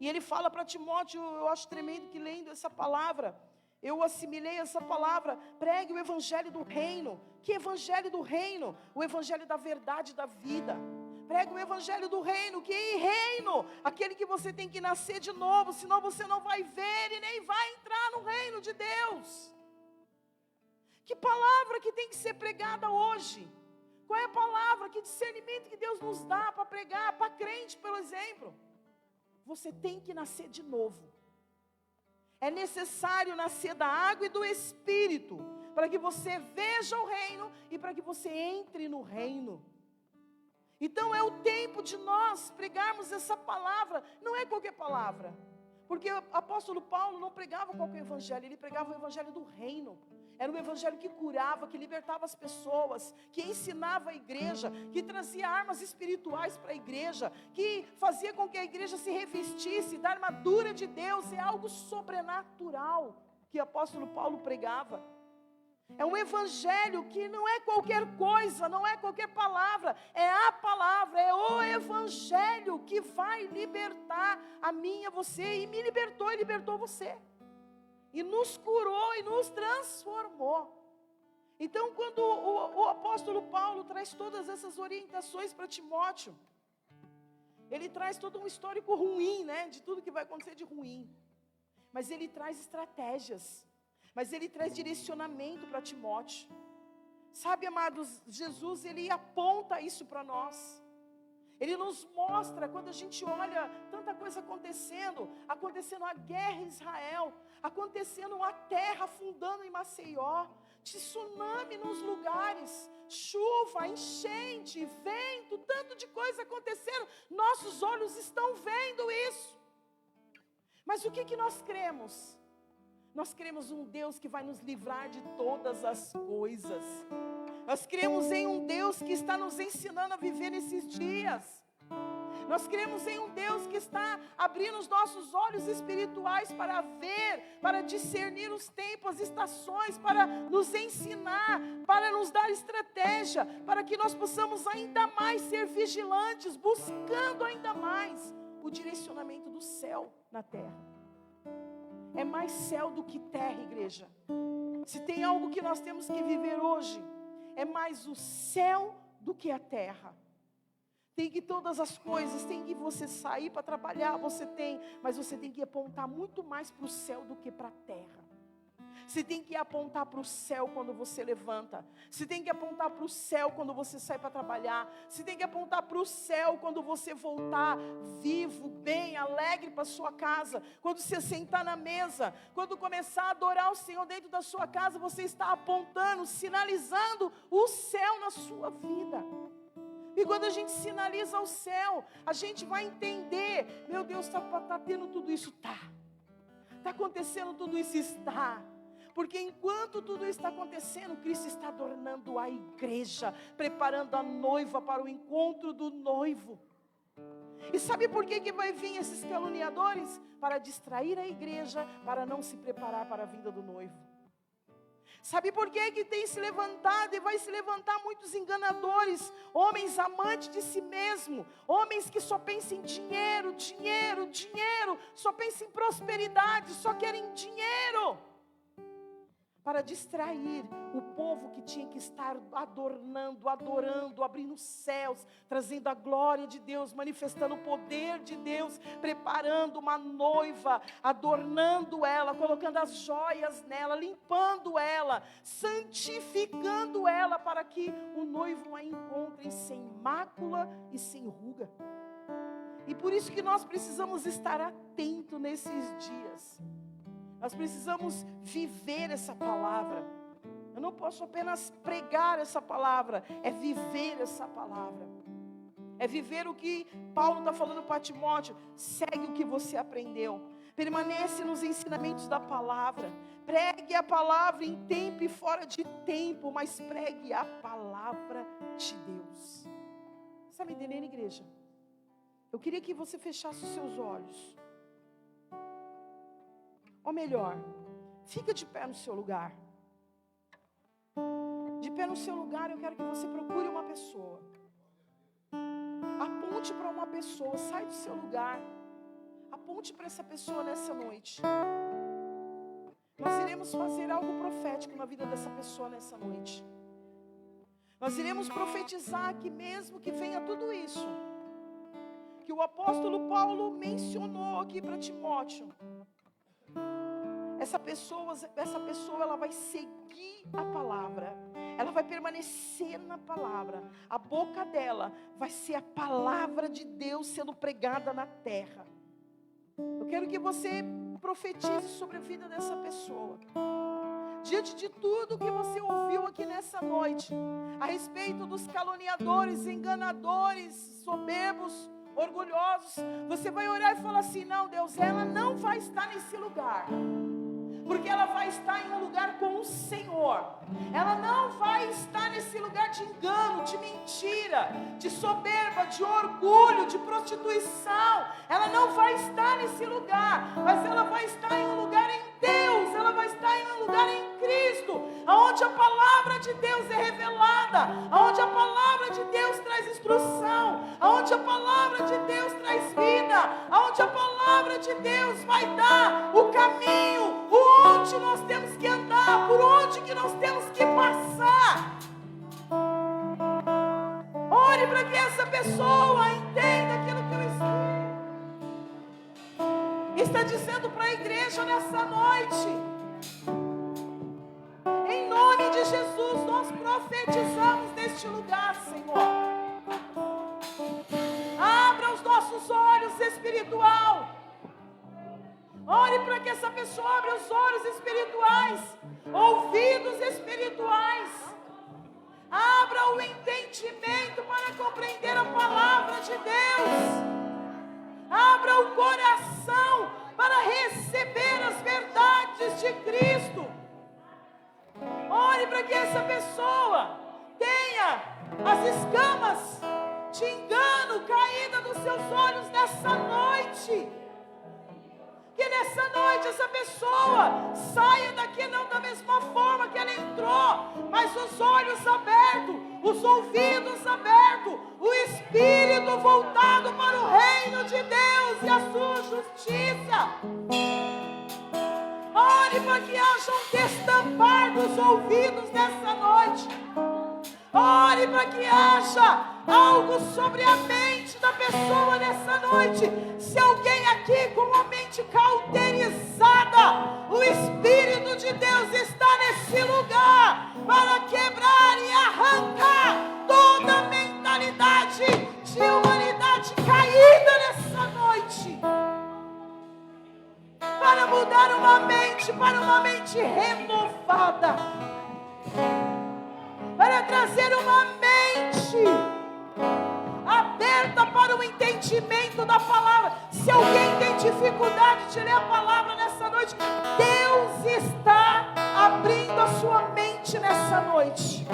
E ele fala para Timóteo, eu acho tremendo que lendo essa palavra, eu assimilei essa palavra, pregue o evangelho do reino. Que evangelho do reino? O evangelho da verdade da vida. Pregue o evangelho do reino, que reino? Aquele que você tem que nascer de novo, senão você não vai ver e nem vai entrar no reino de Deus. Que palavra que tem que ser pregada hoje? Qual é a palavra, que discernimento que Deus nos dá para pregar, para crente, por exemplo? Você tem que nascer de novo. É necessário nascer da água e do Espírito, para que você veja o reino e para que você entre no reino. Então é o tempo de nós pregarmos essa palavra, não é qualquer palavra. Porque o apóstolo Paulo não pregava qualquer evangelho, ele pregava o evangelho do reino. Era um evangelho que curava, que libertava as pessoas, que ensinava a igreja, que trazia armas espirituais para a igreja, que fazia com que a igreja se revestisse da armadura de Deus. É algo sobrenatural que o apóstolo Paulo pregava. É um evangelho que não é qualquer coisa, não é qualquer palavra, é a palavra, é o evangelho que vai libertar a mim e a você, e me libertou e libertou você, e nos curou e nos transformou. Então quando o apóstolo Paulo traz todas essas orientações para Timóteo, ele traz todo um histórico ruim, né, de tudo que vai acontecer de ruim, mas ele traz estratégias, mas ele traz direcionamento para Timóteo. Sabe, amados, Jesus, ele aponta isso para nós. Ele nos mostra, quando a gente olha tanta coisa acontecendo a guerra em Israel, acontecendo a terra afundando em Maceió, tsunami nos lugares, chuva, enchente, vento, tanto de coisa acontecendo, nossos olhos estão vendo isso. Mas o que nós cremos? Nós cremos um Deus que vai nos livrar de todas as coisas. Nós cremos em um Deus que está nos ensinando a viver nesses dias. Nós cremos em um Deus que está abrindo os nossos olhos espirituais para ver, para discernir os tempos, as estações, para nos ensinar, para nos dar estratégia, para que nós possamos ainda mais ser vigilantes, buscando ainda mais o direcionamento do céu na terra. É mais céu do que terra, igreja. Se tem algo que nós temos que viver hoje, é mais o céu do que a terra. Tem que todas as coisas, tem que você sair para trabalhar, mas você tem que apontar muito mais para o céu do que para a terra. Você tem que apontar para o céu quando você levanta. Você tem que apontar para o céu quando você sai para trabalhar. Você tem que apontar para o céu quando você voltar vivo, bem, alegre para a sua casa. Quando você sentar na mesa, quando começar a adorar o Senhor dentro da sua casa, você está apontando, sinalizando o céu na sua vida. E quando a gente sinaliza o céu, a gente vai entender, meu Deus, está tendo tudo isso? Está acontecendo tudo isso? Está. Porque enquanto tudo isso está acontecendo, Cristo está adornando a igreja, preparando a noiva para o encontro do noivo. E sabe por que vai vir esses caluniadores? Para distrair a igreja, para não se preparar para a vinda do noivo. Sabe por que tem se levantado e vai se levantar muitos enganadores, homens amantes de si mesmo, homens que só pensam em dinheiro, dinheiro, dinheiro, só pensam em prosperidade, só querem dinheiro, para distrair o povo que tinha que estar adornando, adorando, abrindo os céus, trazendo a glória de Deus, manifestando o poder de Deus, preparando uma noiva, adornando ela, colocando as joias nela, limpando ela, santificando ela, para que o noivo a encontre sem mácula e sem ruga. E por isso que nós precisamos estar atentos nesses dias. Nós precisamos viver essa palavra. Eu não posso apenas pregar essa palavra, é viver essa palavra. É viver o que Paulo está falando para Timóteo. Segue o que você aprendeu. Permanece nos ensinamentos da palavra. Pregue a palavra em tempo e fora de tempo, mas pregue a palavra de Deus. Está me entendendo, igreja? Eu queria que você fechasse os seus olhos. Ou melhor, fica de pé no seu lugar. De pé no seu lugar, eu quero que você procure uma pessoa. Aponte para uma pessoa, sai do seu lugar. Aponte para essa pessoa nessa noite. Nós iremos fazer algo profético na vida dessa pessoa nessa noite. Nós iremos profetizar que mesmo que venha tudo isso, que o apóstolo Paulo mencionou aqui para Timóteo, essa pessoa ela vai seguir a palavra, ela vai permanecer na palavra, a boca dela vai ser a palavra de Deus sendo pregada na terra. Eu quero que você profetize sobre a vida dessa pessoa, diante de tudo que você ouviu aqui nessa noite, a respeito dos caluniadores, enganadores, soberbos, orgulhosos. Você vai orar e falar assim: não, Deus, ela não vai estar nesse lugar, porque ela vai estar em um lugar com o Senhor. Ela não vai estar nesse lugar de engano, de mentira, de soberba, de orgulho, de prostituição. Ela não vai estar nesse lugar, mas ela vai estar em um lugar em Deus. Ela vai estar em um lugar em Cristo, onde a palavra de Deus é revelada, onde a palavra de Deus traz instrução, onde a palavra de Deus traz vida, onde a palavra de Deus vai dar o caminho, onde nós temos que andar, por onde que nós temos que passar. Ore para que essa pessoa entenda aquilo que o Espírito está dizendo para a igreja nessa noite. Em nome de Jesus, nós profetizamos neste lugar, Senhor. olhos espirituais. Ore para que essa pessoa abra os olhos espirituais, ouvidos espirituais. Abra o entendimento para compreender a palavra de Deus. Abra o coração para receber as verdades de Cristo. Ore para que essa pessoa tenha as escamas de engano caídas dos seus olhos nessa noite. Que nessa noite essa pessoa saia daqui não da mesma forma que ela entrou, mas os olhos abertos, os ouvidos abertos, o espírito voltado para o reino de Deus e a sua justiça. Ore para que haja um destampar dos ouvidos nessa noite. Ore para que haja algo sobre a mente da pessoa nessa noite. Se alguém aqui com a mente cauterizada, o Espírito de Deus está nesse lugar para quebrar e arrancar toda a mentalidade de humanidade caída nessa noite, para mudar uma mente para uma mente renovada, para trazer uma mente aberta para o entendimento da palavra. Se alguém tem dificuldade de ler a palavra nessa noite, Deus está abrindo a sua mente nessa noite.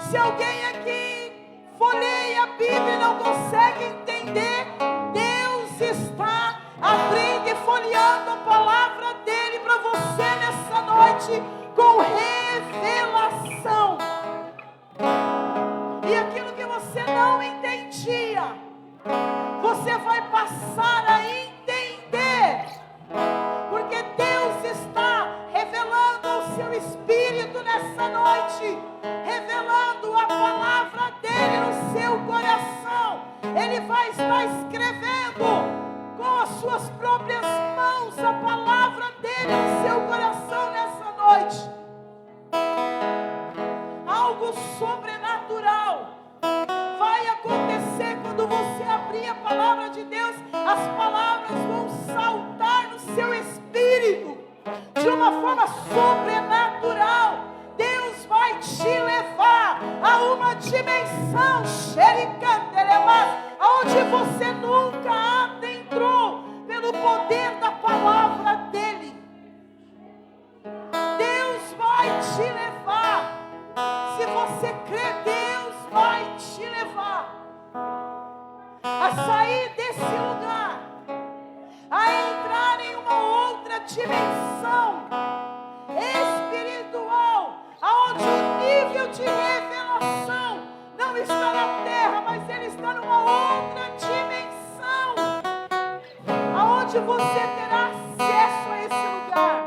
Se alguém aqui folheia a Bíblia e não consegue entender, Deus está abrindo e folheando a palavra dele para você nessa noite com revelação. E aquilo que você não entendia, você vai passar a entender, porque Deus está revelando o seu Espírito nessa noite, revelando a palavra dele no seu coração. Ele vai estar escrevendo com as suas próprias mãos a palavra dele no seu coração nessa noite. Algo sobrenatural vai acontecer quando você abrir a palavra de Deus. As palavras vão saltar no seu espírito de uma forma sobrenatural. Deus vai te levar a uma dimensão onde você nunca adentrou pelo poder da palavra dele. Deus vai te levar. Se você crê, Deus vai te levar a sair desse lugar, a entrar em uma outra dimensão espiritual, aonde o nível de revelação não está na terra, mas ele está numa outra dimensão, aonde você terá acesso a esse lugar,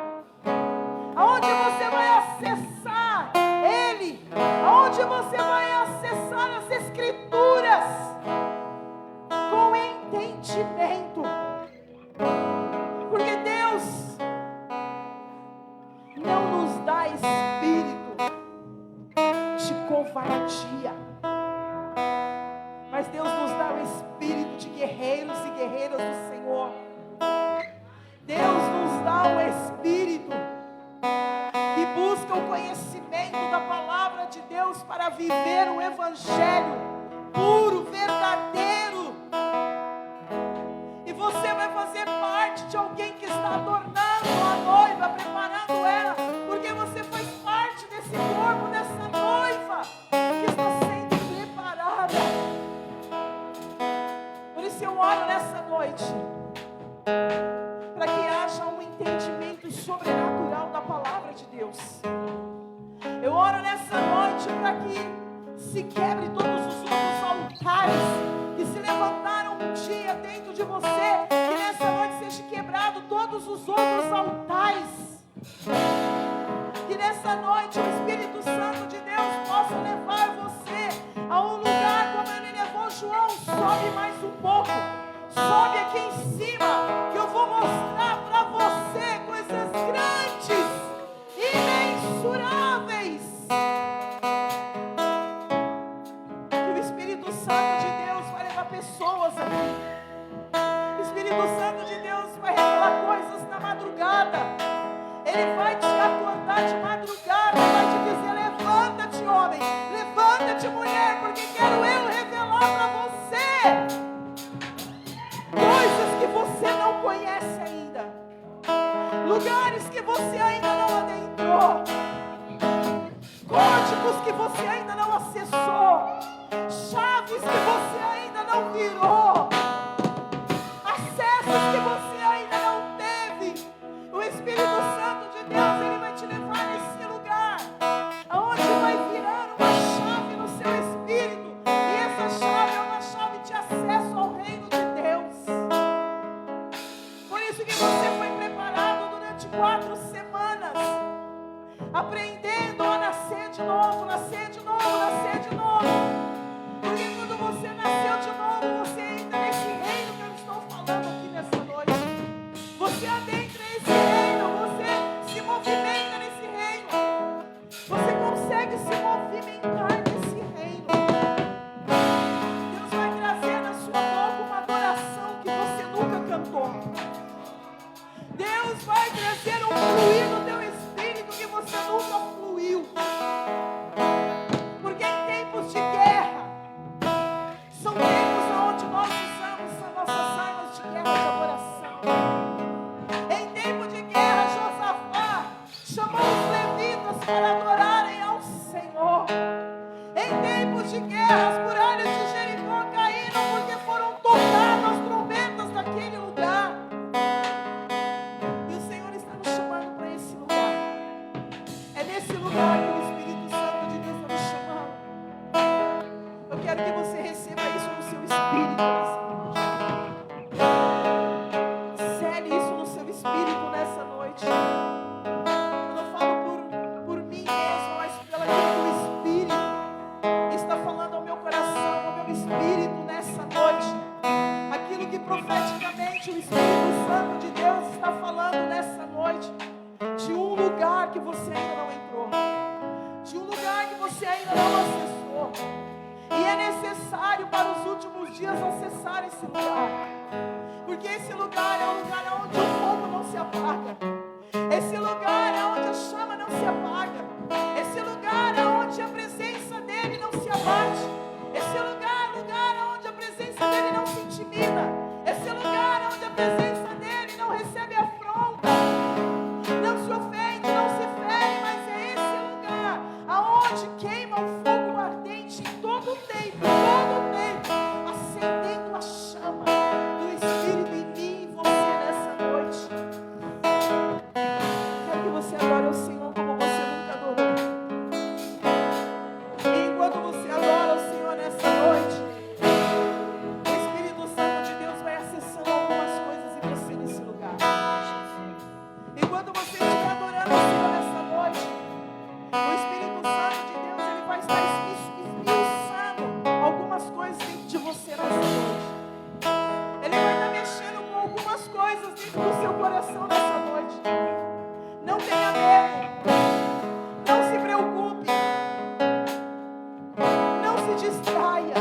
aonde você vai acessar ele, aonde você vai acessar as escrituras com entendimento, porque Deus não nos dá espírito de covardia, mas Deus nos dá o espírito de guerreiros e guerreiras do Senhor. Deus nos dá o espírito que busca o conhecimento da palavra de Deus para viver o evangelho puro, verdadeiro. E você vai fazer parte de alguém que está adornando a noiva, preparando ela, porque você faz parte desse corpo, dessa noiva que está sendo preparada. Por isso eu oro nessa noite para que haja um entendimento sobrenatural da palavra de Deus. Eu oro nessa noite para que se quebre todos os outros altares que se levantaram um dia dentro de você, que nessa noite seja quebrado todos os outros altares, que nessa noite o Espírito Santo de Deus possa levar você a um lugar como ele levou João. Sobe mais um pouco, sobe aqui em cima, que eu vou mostrar para você coisas grandes, imensuráveis, que o Espírito Santo de Deus vai levar pessoas aqui. você ainda não acessou, chaves que você ainda não virou, acessos que você ainda não teve. O Espírito Santo de Deus, Ele vai te levar nesse lugar, aonde vai virar uma chave no seu espírito, e essa chave é uma chave de acesso ao reino de Deus. Por isso que você foi preparado durante 4 semanas, aprendendo a nascer de novo, nascer de novo, nascer de novo. Porque quando você nasceu de novo, você entra nesse reino que eu estou falando aqui nessa noite. Você adentra esse reino, você se movimenta nesse reino. Você consegue se movimentar nesse reino. Deus vai trazer na sua boca uma adoração que você nunca cantou. Deus vai trazer um fluir no teu espírito que você nunca fluiu. Porque em tempos de guerra, são tempos onde nós usamos as nossas armas de guerra de adoração. Em tempo de guerra, Josafá chamou os levitas para adorarem ao Senhor. Em tempos de guerra, as muralhas de Jericó caíram porque foram tocadas as trombetas daquele lugar. E o Senhor está nos chamando para esse lugar. É nesse lugar que o Espírito Santo de Deus está nos chamando. Eu quero que você receba isso no seu espírito nessa noite. Cele isso no seu espírito nessa noite. Eu não falo por mim mesmo, mas pelo que o Espírito está falando ao meu coração, ao meu espírito nessa noite. Aquilo que profeticamente o Espírito Santo de Deus está falando nessa noite. De um lugar que você ainda não entrou. De um lugar que você ainda não acessou. E é necessário para os últimos dias acessar esse lugar. Porque esse lugar é o lugar onde o fogo não se apaga. Esse lugar é onde a chama não se apaga. Esse lugar é onde a presença dele não se abate. Esse lugar é o lugar onde a presença dele não se intimida. Esse lugar é onde a presença dele não recebe afronta. Não se ofende, não se fere, mas é esse lugar aonde queima o fogo ardente em todo o tempo, acendendo a chama do Espírito em mim e em você nessa noite. Quero que você adore ao Senhor como você nunca adorou. E enquanto você adora ao Senhor nessa noite, o Espírito Santo de Deus vai acessando algumas coisas em você nesse lugar. Enquanto você estiver adorando ao Senhor nessa noite, o Espírito Santo de Deus, ele vai estar esmiuçando algumas coisas dentro de você nessa noite. Ele vai estar mexendo com algumas coisas dentro do seu coração nessa noite. Não tenha medo. Não se preocupe. Não se distraia.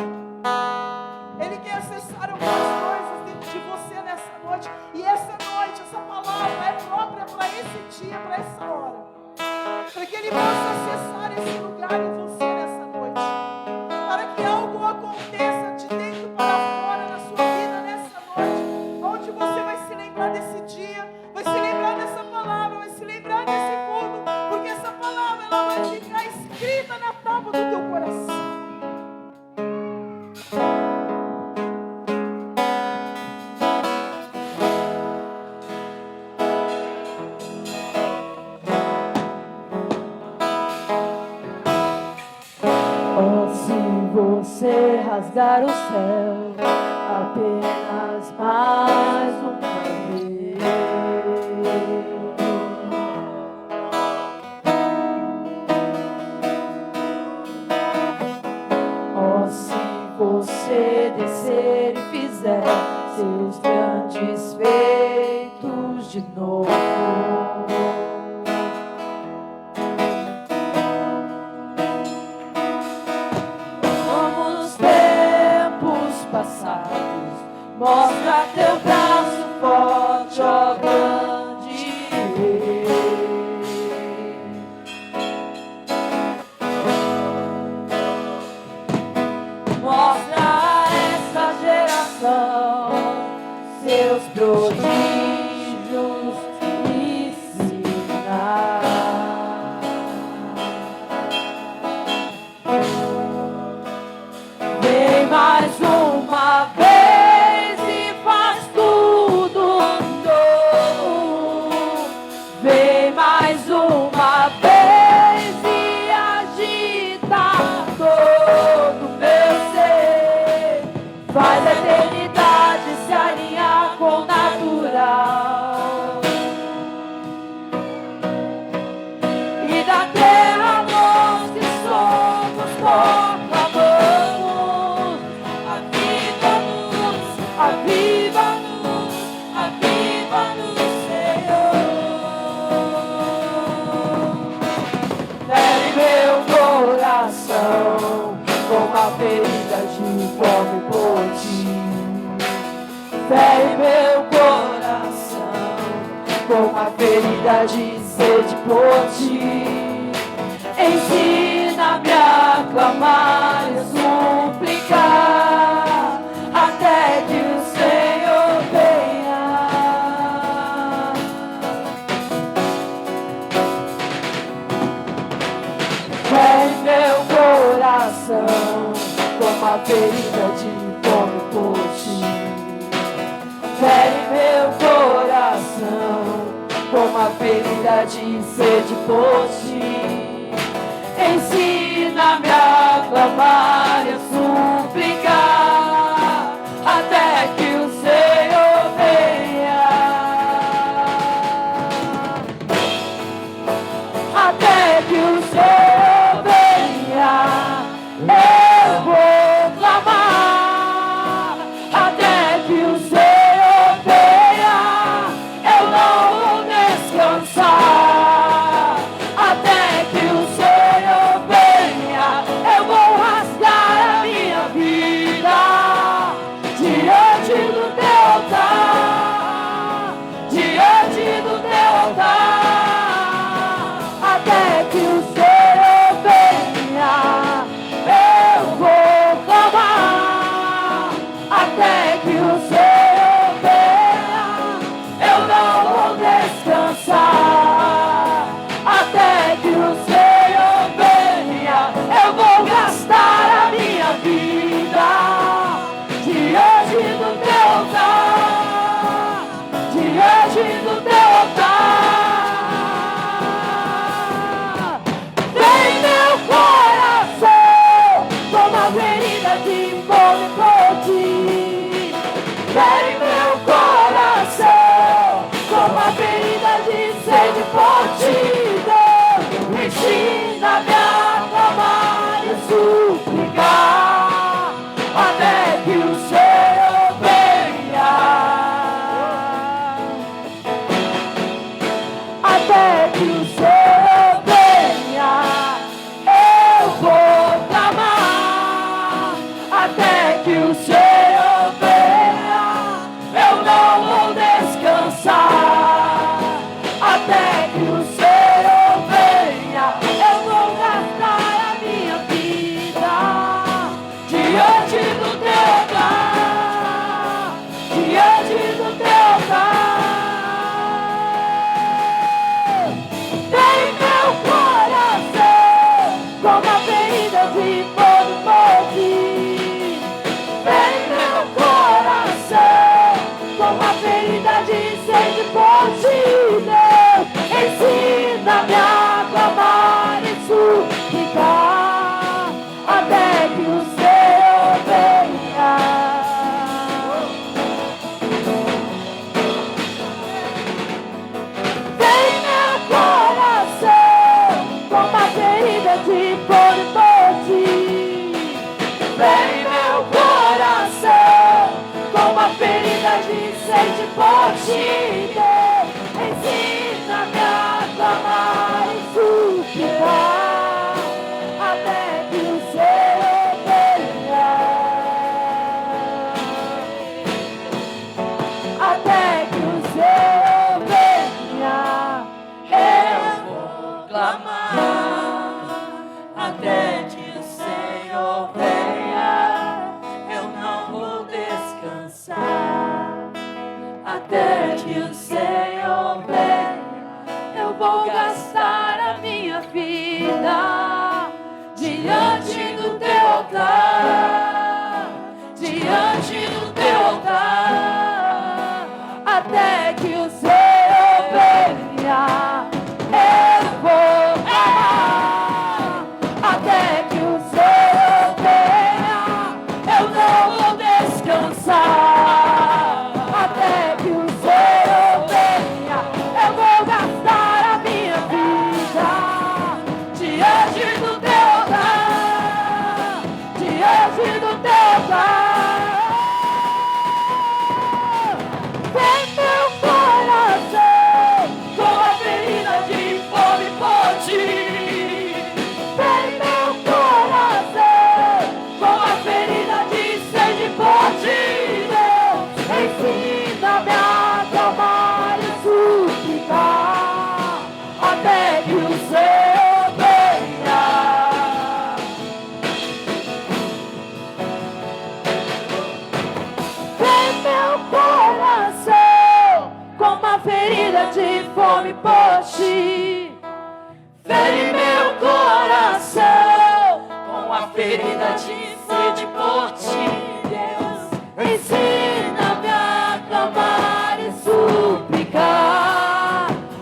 Ele quer acessar algumas coisas dentro de você nessa noite. E essa noite, essa palavra é própria para esse dia, para essa hora. Para que Ele possa acessar esse lugar em você nessa noite. Para que algo aconteça de dentro para fora na sua vida nessa noite. Onde você vai se lembrar desse dia, vai se lembrar dessa palavra, vai se lembrar desse culto. Porque essa palavra ela vai ficar escrita na tábua do teu coração. Você rasgar o céu apenas mais uma vez. Oh, se você descer e fizer seus grandes feitos de novo. Mostra teu braço forte, ó grande Rei. Mostra a essa geração seus prodígios fere meu coração, como a ferida de sede por ti. Ensina-me a clamar e suplicar, até que o Senhor venha. Fere meu coração, como a ferida de fome por ti. Fere meu coração, como a ferida de sede por ti. Ensina-me a clamar e a suplicar, até que o Senhor venha. Até que o Senhor venha, eu vou clamar. Até que o Senhor venha, eu não vou descansar. Até que o Senhor venha, eu vou rasgar a minha vida diante do teu altar, diante do teu altar. Até que o Senhor venha, eu vou clamar. Até que o Senhor venha, eu não vou descansar. Até que o Senhor venha, eu vou gastar a minha vida diante do teu altar, diante do teu altar. Vem meu coração, como a ferida de fome por ti. Vem meu coração, como a ferida de sede por ti. Ensina-me a clamar e suplicar, até que o Senhor venha. Até que o Senhor venha, eu vou clamar. Até que o Senhor venha, eu não vou descansar. Até que o Senhor venha, eu vou gastar a minha vida diante do teu altar, diante do teu altar. Vem meu coração, como a ferida de fogo por ti. Vem meu coração, como a ferida de sede por ti. Deus, ensina-me a clamar e suplicar, até que o Senhor venha. Vem meu coração, como a ferida de fome por ti. Vem meu coração, como a ferida de sede por ti. Deus, ensina-me a clamar e suplicar, até que o Senhor venha. Até que o Senhor venha, eu vou clamar. Até que o Senhor venha, eu não vou descansar. Até que o Senhor venha, eu vou gastar a minha vida diante do teu altar, diante do teu altar. Até que o Senhor venha, eu vou amar. Até que o Senhor venha, eu não vou descansar. Até que o Senhor venha, eu vou gastar a minha vida diante do teu altar, diante fere meu coração com a ferida de sede por ti, Deus. Ensina-me a clamar e suplicar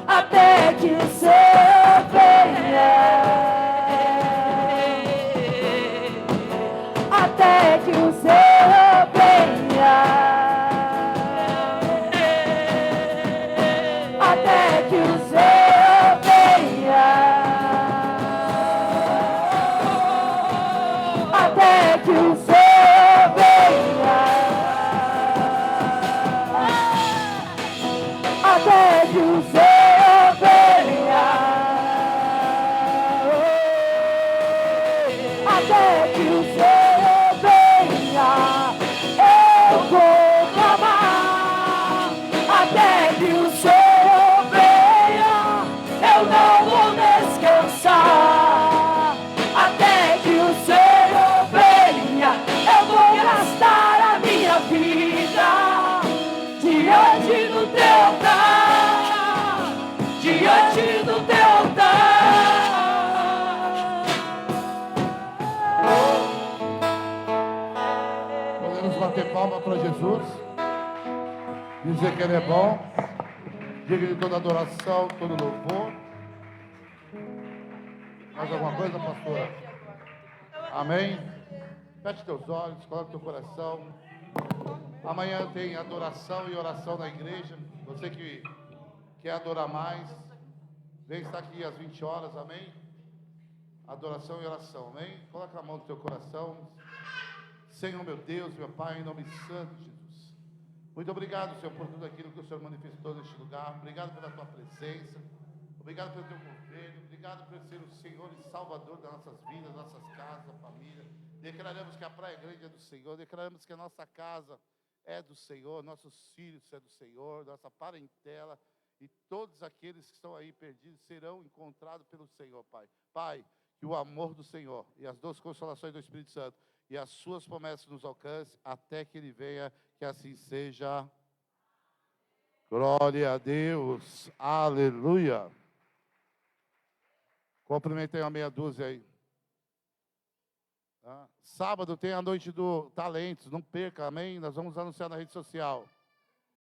até que o Senhor venha. Até que o Senhor venha. Até que o Senhor venha. Até que o Senhor venha. Até que o Senhor venha. Até que o Senhor venha, eu vou clamar. Até que o Senhor venha, eu não vou descansar. Até que o Senhor venha, eu vou gastar a minha vida diante do teu altar, diante do teu altar. Podemos bater palma para Jesus, dizer que Ele é bom, diga de toda adoração, todo louvor. Mais alguma coisa, pastora? Amém? Feche teus olhos, coloque teu coração. Amanhã tem adoração e oração na igreja. Você que quer adorar mais, vem estar aqui às 20 horas, amém? Adoração e oração, amém? Coloca a mão no teu coração. Senhor, meu Deus, meu Pai, em nome santo de Jesus. Muito obrigado, Senhor, por tudo aquilo que o Senhor manifestou neste lugar. Obrigado pela tua presença. Obrigado pelo teu governo. Obrigado por ser o Senhor e Salvador das nossas vidas, das nossas casas, família. Declaramos que a Praia Grande é do Senhor. Declaramos que a nossa casa é do Senhor. Nossos filhos é do Senhor. Nossa parentela e todos aqueles que estão aí perdidos serão encontrados pelo Senhor, Pai. Pai, que o amor do Senhor e as duas consolações do Espírito Santo e as suas promessas nos alcancem até que Ele venha, que assim seja. Glória a Deus, aleluia. Cumprimentei uma meia dúzia aí. Sábado tem a noite do Talentos, não perca, amém? Nós vamos anunciar na rede social.